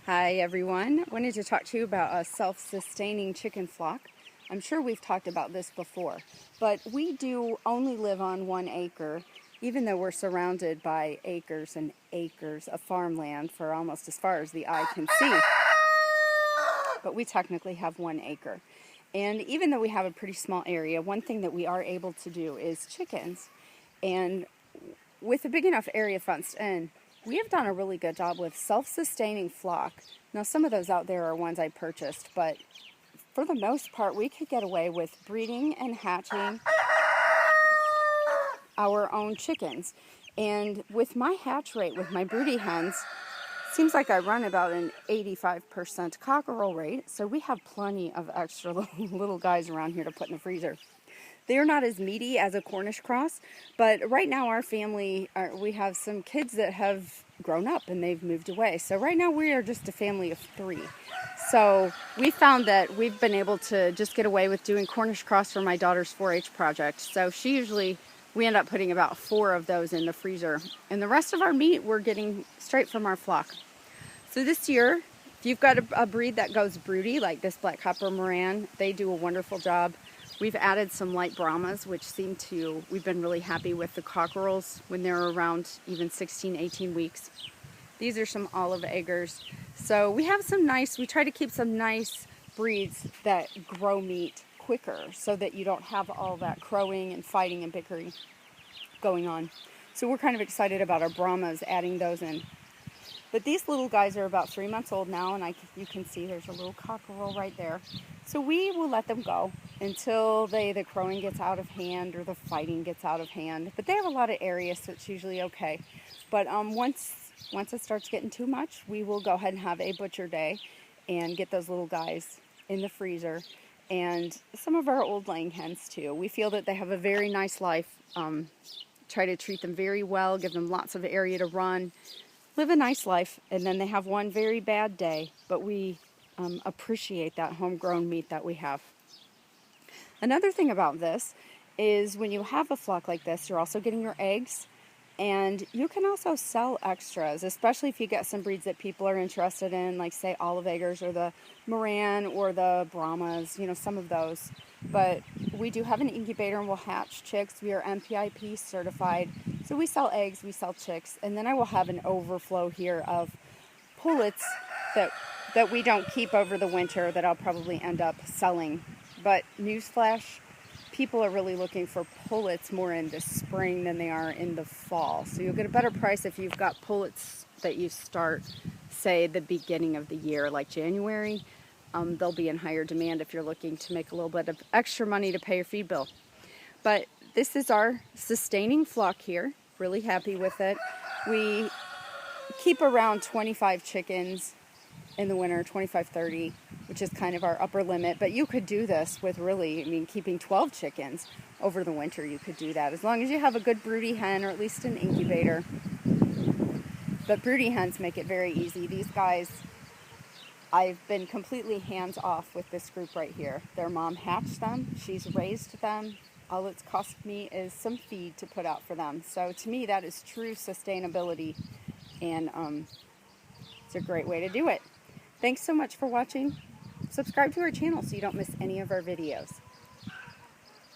Hi everyone, I wanted to talk to you about a self-sustaining chicken flock. I'm sure we've talked about this before, but we do only live on 1 acre, even though we're surrounded by acres and acres of farmland for almost as far as the eye can see. But we technically have 1 acre. And even though we have a pretty small area, one thing that we are able to do is chickens. And with a big enough area fenced in, we have done a really good job with self-sustaining flock. Now, some of those out there are ones I purchased, but for the most part, we could get away with breeding and hatching our own chickens. And with my hatch rate, with my Broody Hens, seems like I run about an 85% cockerel rate, so we have plenty of extra little guys around here to put in the freezer. They are not as meaty as a Cornish cross, but right now our family, we have some kids that have grown up and they've moved away. So right now we are just a family of 3. So we found that we've been able to just get away with doing Cornish cross for my daughter's 4-H project. So we end up putting about 4 of those in the freezer. And the rest of our meat we're getting straight from our flock. So this year, if you've got a breed that goes broody, like this Black Copper Moran, they do a wonderful job. We've added some light Brahmas, which we've been really happy with the cockerels when they're around even 16, 18 weeks. These are some olive eggers. So we try to keep some nice breeds that grow meat quicker so that you don't have all that crowing and fighting and bickering going on. So we're kind of excited about our Brahmas, adding those in. But these little guys are about 3 months old now, and you can see there's a little cockerel right there. So we will let them go until the crowing gets out of hand or the fighting gets out of hand. But they have a lot of area, so it's usually okay. But once it starts getting too much, we will go ahead and have a butcher day and get those little guys in the freezer. And some of our old laying hens too. We feel that they have a very nice life. Try to treat them very well, give them lots of area to run, live a nice life, and then they have one very bad day, but we appreciate that homegrown meat that we have. Another thing about this is when you have a flock like this, you're also getting your eggs, and you can also sell extras, especially if you get some breeds that people are interested in, like say olive eggers or the Moran or the Brahmas, some of those. But we do have an incubator and we'll hatch chicks. We are MPIP certified. So we sell eggs, we sell chicks, and then I will have an overflow here of pullets that we don't keep over the winter that I'll probably end up selling. But newsflash, people are really looking for pullets more in the spring than they are in the fall. So you'll get a better price if you've got pullets that you start, say, the beginning of the year, like January. They'll be in higher demand if you're looking to make a little bit of extra money to pay your feed bill. But this is our sustaining flock here. Really happy with it. We keep around 25 chickens in the winter, 25, 30, which is kind of our upper limit. But you could do this with keeping 12 chickens over the winter. You could do that as long as you have a good broody hen or at least an incubator. But broody hens make it very easy. These guys, I've been completely hands off with this group right here. Their mom hatched them. She's raised them. All it's cost me is some feed to put out for them. So to me, that is true sustainability, and it's a great way to do it. Thanks so much for watching. Subscribe to our channel so you don't miss any of our videos.